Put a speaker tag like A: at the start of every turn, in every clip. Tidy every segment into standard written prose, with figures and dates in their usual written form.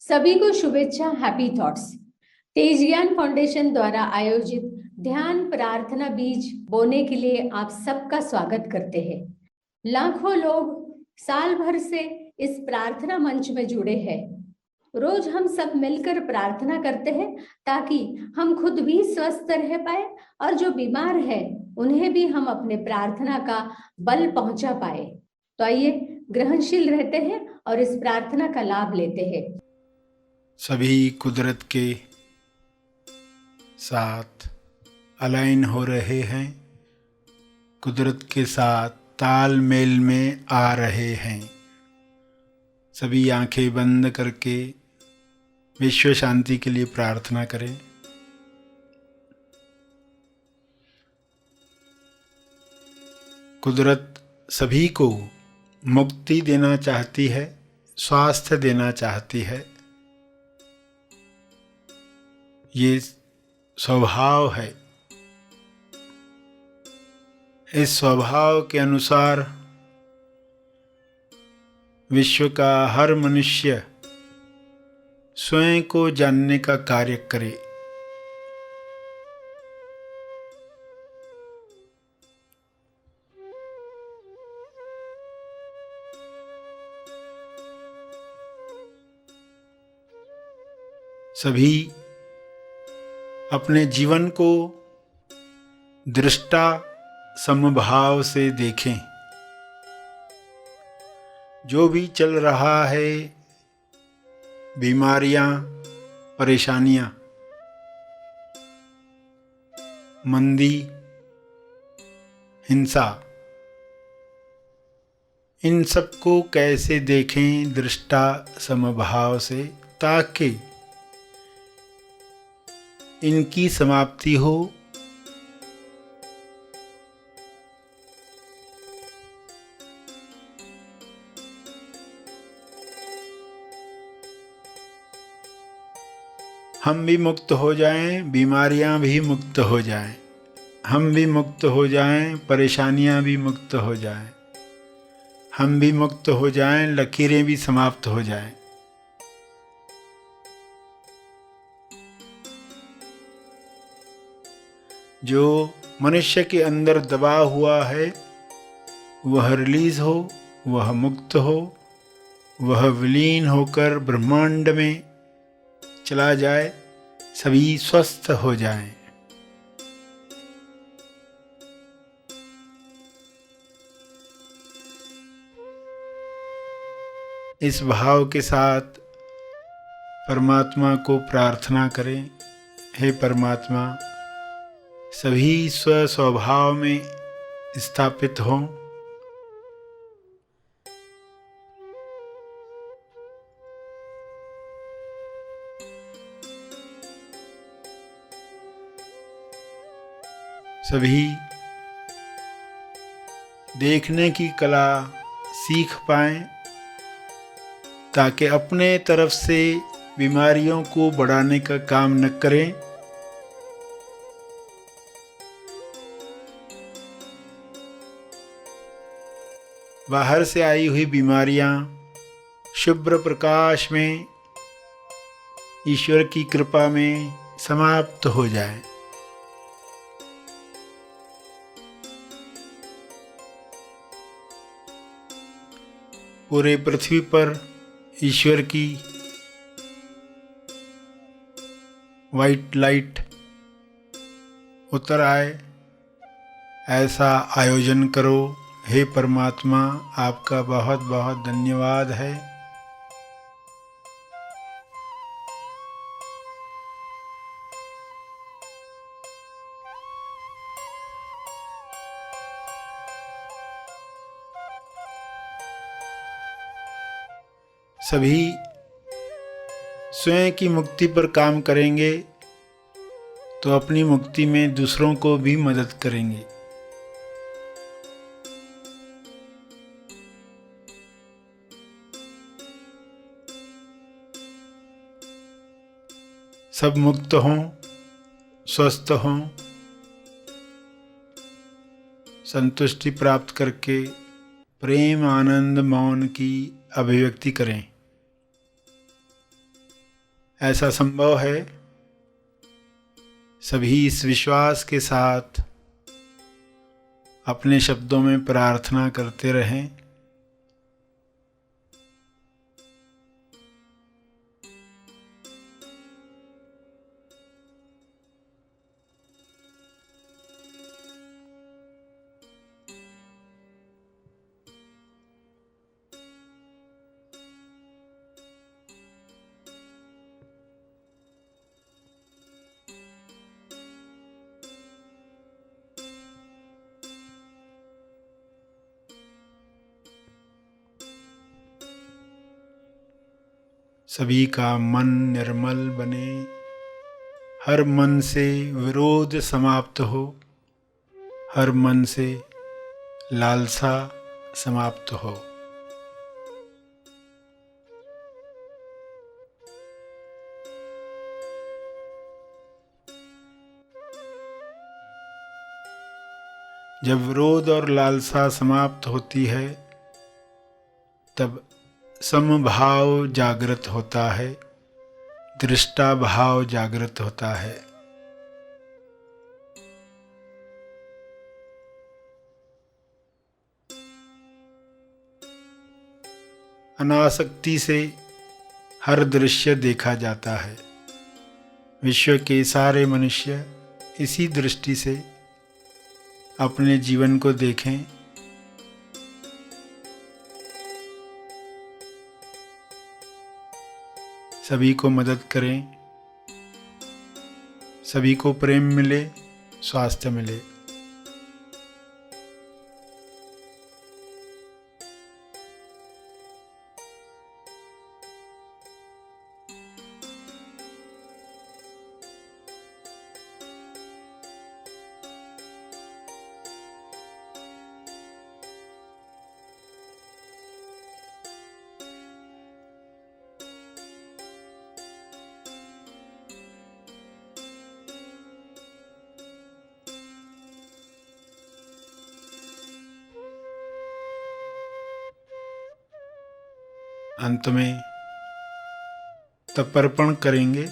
A: सभी को शुभेच्छा। हैप्पी थॉट्स तेज ज्ञान फाउंडेशन द्वारा आयोजित ध्यान प्रार्थना बीज बोने के लिए आप सबका स्वागत करते हैं। लाखों लोग साल भर से इस प्रार्थना मंच में जुड़े हैं। रोज हम सब मिलकर प्रार्थना करते हैं ताकि हम खुद भी स्वस्थ रह पाए और जो बीमार है उन्हें भी हम अपने प्रार्थना का बल पहुंचा पाए। तो आइए ग्रहणशील रहते हैं और इस प्रार्थना का लाभ लेते हैं।
B: सभी कुदरत के साथ अलाइन हो रहे हैं, कुदरत के साथ तालमेल में आ रहे हैं। सभी आंखें बंद करके विश्व शांति के लिए प्रार्थना करें। कुदरत सभी को मुक्ति देना चाहती है, स्वास्थ्य देना चाहती है। ये स्वभाव है। इस स्वभाव के अनुसार विश्व का हर मनुष्य स्वयं को जानने का कार्य करे। सभी अपने जीवन को दृष्टा समभाव से देखें। जो भी चल रहा है, बीमारियां, परेशानियां, मंदी, हिंसा, इन सबको कैसे देखें दृष्टा समभाव से, ताकि इनकी समाप्ति हो। हम भी मुक्त हो जाएं, बीमारियां भी मुक्त हो जाएं, हम भी मुक्त हो जाएं, परेशानियां भी मुक्त हो जाएं, हम भी मुक्त हो जाएं, लकीरें भी समाप्त हो जाएं। जो मनुष्य के अंदर दबा हुआ है वह रिलीज हो, वह मुक्त हो, वह विलीन होकर ब्रह्मांड में चला जाए, सभी स्वस्थ हो जाएं। इस भाव के साथ परमात्मा को प्रार्थना करें। हे परमात्मा, सभी स्वभाव में स्थापित हों। सभी देखने की कला सीख पाएं, ताकि अपने तरफ से बीमारियों को बढ़ाने का काम न करें। बाहर से आई हुई बीमारियां शुभ्र प्रकाश में ईश्वर की कृपा में समाप्त हो जाएं। पूरे पृथ्वी पर ईश्वर की वाइट लाइट उतर आए, ऐसा आयोजन करो। हे परमात्मा, आपका बहुत बहुत धन्यवाद है। सभी स्वयं की मुक्ति पर काम करेंगे तो अपनी मुक्ति में दूसरों को भी मदद करेंगे। सब मुक्त हों, स्वस्थ हों, संतुष्टि प्राप्त करके प्रेम, आनंद, मौन की अभिव्यक्ति करें। ऐसा संभव है। सभी इस विश्वास के साथ अपने शब्दों में प्रार्थना करते रहें। सभी का मन निर्मल बने, हर मन से विरोध समाप्त हो, हर मन से लालसा समाप्त हो। जब विरोध और लालसा समाप्त होती है तब समभाव जागृत होता है, दृष्टा भाव जागृत होता है। अनासक्ति से हर दृश्य देखा जाता है। विश्व के सारे मनुष्य इसी दृष्टि से अपने जीवन को देखें। सभी को मदद करें, सभी को प्रेम मिले, स्वास्थ्य मिले। अंत में तर्पण करेंगे।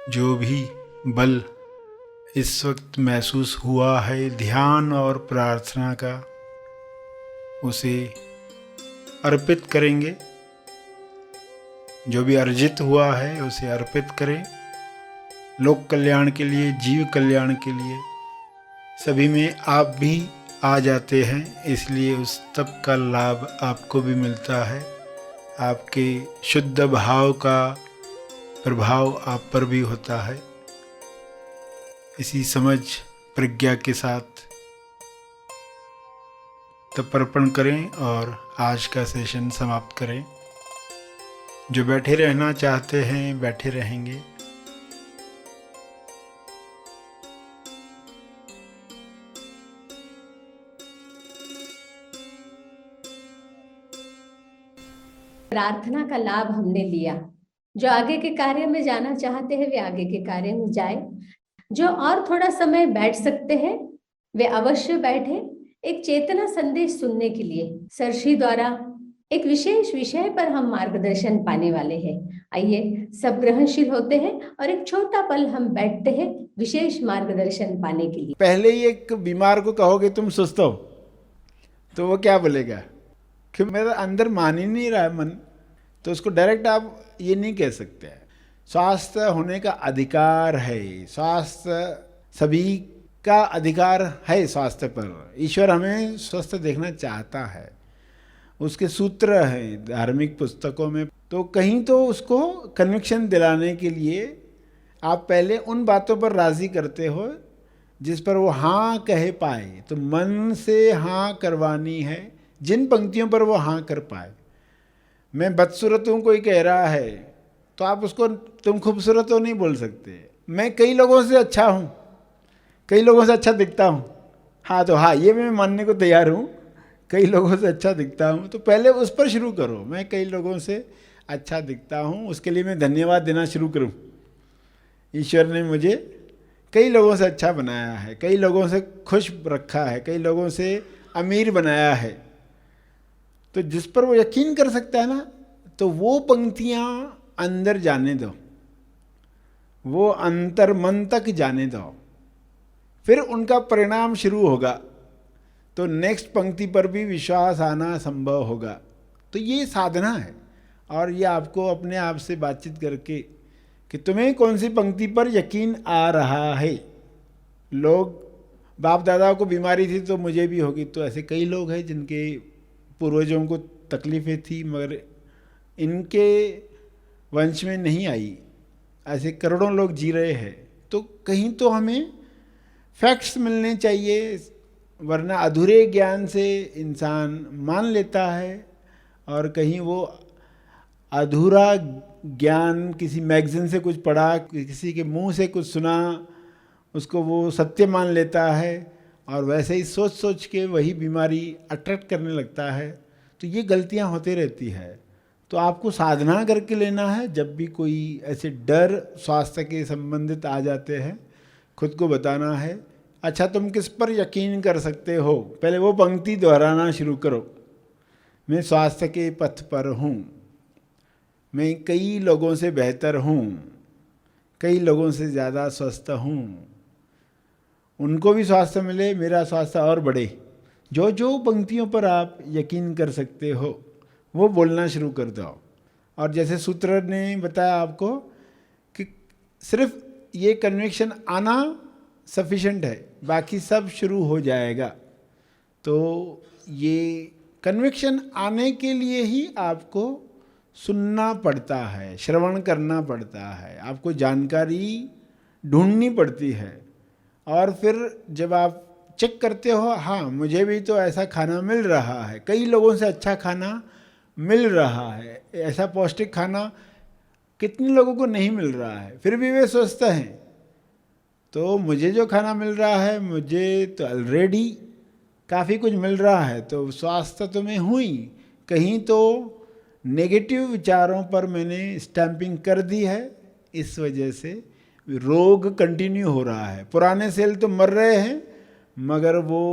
B: जो भी बल इस वक्त महसूस हुआ है ध्यान और प्रार्थना का, उसे अर्पित करेंगे। जो भी अर्जित हुआ है उसे अर्पित करें, लोक कल्याण के लिए, जीव कल्याण के लिए। सभी में आप भी आ जाते हैं, इसलिए उस तप का लाभ आपको भी मिलता है। आपके शुद्ध भाव का प्रभाव आप पर भी होता है। इसी समझ प्रज्ञा के साथ तर्पण करें और आज का सेशन समाप्त करें। जो बैठे रहना चाहते हैं बैठे रहेंगे।
A: प्रार्थना का लाभ हमने लिया। जो आगे के कार्य में जाना चाहते हैं वे आगे के कार्य में जाए। जो और थोड़ा समय बैठ सकते हैं वे अवश्य बैठे। एक चेतना संदेश सुनने के लिए सरश्री द्वारा एक विशेष विषय पर हम मार्गदर्शन पाने वाले हैं। आइए सब ग्रहणशील होते हैं और एक छोटा पल हम बैठते हैं विशेष मार्गदर्शन पाने के लिए।
C: पहले ही एक बीमार को कहोगे तुम सुस्त हो तो वो क्या बोलेगा कि मेरा अंदर मान ही नहीं रहा है मन, तो उसको डायरेक्ट आप ये नहीं कह सकते। स्वास्थ्य होने का अधिकार है, स्वास्थ्य सभी का अधिकार है स्वास्थ्य पर। ईश्वर हमें स्वस्थ देखना चाहता है, उसके सूत्र हैं धार्मिक पुस्तकों में। तो कहीं तो उसको कन्विक्शन दिलाने के लिए आप पहले उन बातों पर राज़ी करते हो जिस पर वो हाँ कह पाए। तो मन से हाँ करवानी है जिन पंक्तियों पर वो हाँ कर पाए। मैं बदसूरत हूँ कोई कह रहा है तो आप उसको तुम खूबसूरत हो नहीं बोल सकते। मैं कई लोगों से अच्छा हूँ, कई लोगों से अच्छा दिखता हूँ, हाँ तो हाँ ये मैं मानने को तैयार हूँ, कई लोगों से अच्छा दिखता हूँ। तो पहले उस पर शुरू करो, मैं कई लोगों से अच्छा दिखता हूँ, उसके लिए मैं धन्यवाद देना शुरू करूँ। ईश्वर ने मुझे कई लोगों से अच्छा बनाया है, कई लोगों से खुश रखा है, कई लोगों से अमीर बनाया है। तो जिस पर वो यकीन कर सकता है ना, तो वो पंक्तियां अंदर जाने दो, वो अंतर मन तक जाने दो, फिर उनका परिणाम शुरू होगा, तो नेक्स्ट पंक्ति पर भी विश्वास आना संभव होगा। तो ये साधना है, और ये आपको अपने आप से बातचीत करके कि तुम्हें कौन सी पंक्ति पर यकीन आ रहा है। लोग बाप दादाओं को बीमारी थी तो मुझे भी होगी, तो ऐसे कई लोग हैं जिनके पूर्वजों को तकलीफ़ें थी मगर इनके वंश में नहीं आई, ऐसे करोड़ों लोग जी रहे हैं। तो कहीं तो हमें फैक्ट्स मिलने चाहिए, वरना अधूरे ज्ञान से इंसान मान लेता है, और कहीं वो अधूरा ज्ञान किसी मैगज़ीन से कुछ पढ़ा, किसी के मुंह से कुछ सुना, उसको वो सत्य मान लेता है, और वैसे ही सोच सोच के वही बीमारी अट्रैक्ट करने लगता है। तो ये गलतियां होती रहती है। तो आपको साधना करके लेना है। जब भी कोई ऐसे डर स्वास्थ्य के संबंधित आ जाते हैं, खुद को बताना है, अच्छा तुम किस पर यकीन कर सकते हो, पहले वो पंक्ति दोहराना शुरू करो। मैं स्वास्थ्य के पथ पर हूँ, मैं कई लोगों से बेहतर हूँ, कई लोगों से ज़्यादा स्वस्थ हूँ, उनको भी स्वास्थ्य मिले, मेरा स्वास्थ्य और बढ़े। जो जो पंक्तियों पर आप यकीन कर सकते हो वो बोलना शुरू कर दो। और जैसे सूत्र ने बताया आपको कि सिर्फ ये कन्विक्शन आना सफिशेंट है, बाकी सब शुरू हो जाएगा। तो ये कन्विक्शन आने के लिए ही आपको सुनना पड़ता है, श्रवण करना पड़ता है, आपको जानकारी ढूंढनी पड़ती है। और फिर जब आप चेक करते हो, हाँ मुझे भी तो ऐसा खाना मिल रहा है, कई लोगों से अच्छा खाना मिल रहा है, ऐसा पौष्टिक खाना कितने लोगों को नहीं मिल रहा है, फिर भी वे स्वस्थ हैं। तो मुझे जो खाना मिल रहा है, मुझे तो ऑलरेडी काफ़ी कुछ मिल रहा है, तो स्वास्थ्य तो मैं हूँ ही। कहीं तो नेगेटिव विचारों पर मैंने स्टैंपिंग कर दी है, इस वजह से रोग कंटिन्यू हो रहा है। पुराने सेल तो मर रहे हैं, मगर वो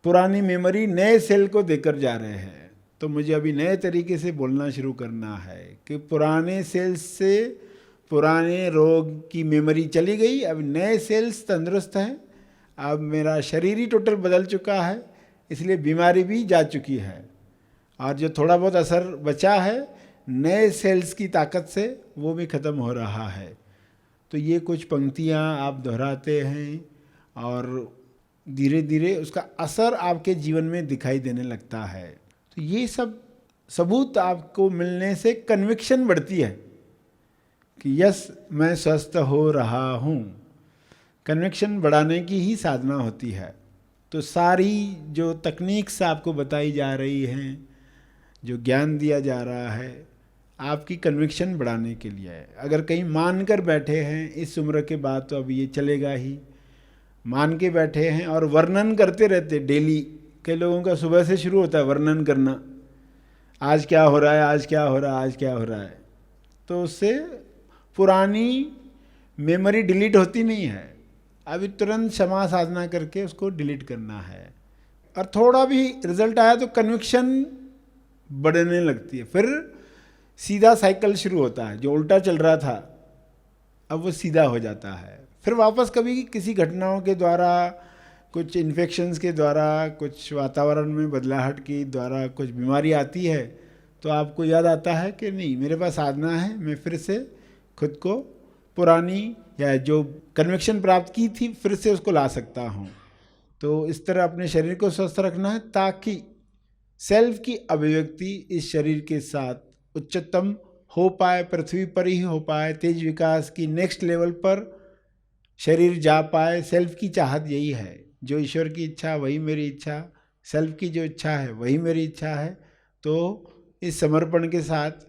C: पुरानी मेमोरी नए सेल को देकर जा रहे हैं। तो मुझे अभी नए तरीके से बोलना शुरू करना है कि पुराने सेल्स से पुराने रोग की मेमोरी चली गई, अब नए सेल्स तंदुरुस्त हैं, अब मेरा शरीर ही टोटल बदल चुका है, इसलिए बीमारी भी जा चुकी है, और जो थोड़ा बहुत असर बचा है नए सेल्स की ताकत से वो भी ख़त्म हो रहा है। तो ये कुछ पंक्तियाँ आप दोहराते हैं और धीरे धीरे उसका असर आपके जीवन में दिखाई देने लगता है। तो ये सब सबूत आपको मिलने से कन्विक्शन बढ़ती है कि यस मैं स्वस्थ हो रहा हूँ। कन्विक्शन बढ़ाने की ही साधना होती है। तो सारी जो तकनीक्स आपको बताई जा रही हैं, जो ज्ञान दिया जा रहा है, आपकी कन्विक्शन बढ़ाने के लिए है। अगर कहीं मान कर बैठे हैं इस उम्र के बाद, तो अब ये चलेगा ही, मान के बैठे हैं और वर्णन करते रहते डेली। कई लोगों का सुबह से शुरू होता है वर्णन करना, आज क्या हो रहा है, आज क्या हो रहा है, आज क्या हो रहा है। तो उससे पुरानी मेमोरी डिलीट होती नहीं है। अभी तुरंत क्षमा साधना करके उसको डिलीट करना है। और थोड़ा भी रिजल्ट आया तो कन्विक्शन बढ़ने लगती है, फिर सीधा साइकिल शुरू होता है। जो उल्टा चल रहा था अब वो सीधा हो जाता है। फिर वापस कभी किसी घटनाओं के द्वारा, कुछ इन्फेक्शंस के द्वारा, कुछ वातावरण में बदलाहट के द्वारा कुछ बीमारी आती है, तो आपको याद आता है कि नहीं मेरे पास साधना है, मैं फिर से खुद को पुरानी या जो कन्विक्शन प्राप्त की थी फिर से उसको ला सकता हूँ। तो इस तरह अपने शरीर को स्वस्थ रखना है ताकि सेल्फ की अभिव्यक्ति इस शरीर के साथ उच्चतम हो पाए, पृथ्वी पर ही हो पाए, तेज विकास की नेक्स्ट लेवल पर शरीर जा पाए। सेल्फ की चाहत यही है, जो ईश्वर की इच्छा वही मेरी इच्छा, सेल्फ की जो इच्छा है वही मेरी इच्छा है। तो इस समर्पण के साथ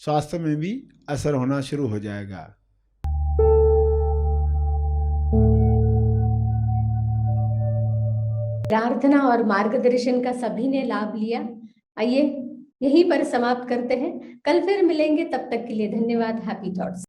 C: स्वास्थ्य में भी असर होना शुरू हो जाएगा।
A: प्रार्थना और मार्गदर्शन का सभी ने लाभ लिया। आइए यहीं पर समाप्त करते हैं, कल फिर मिलेंगे, तब तक के लिए धन्यवाद। Happy thoughts.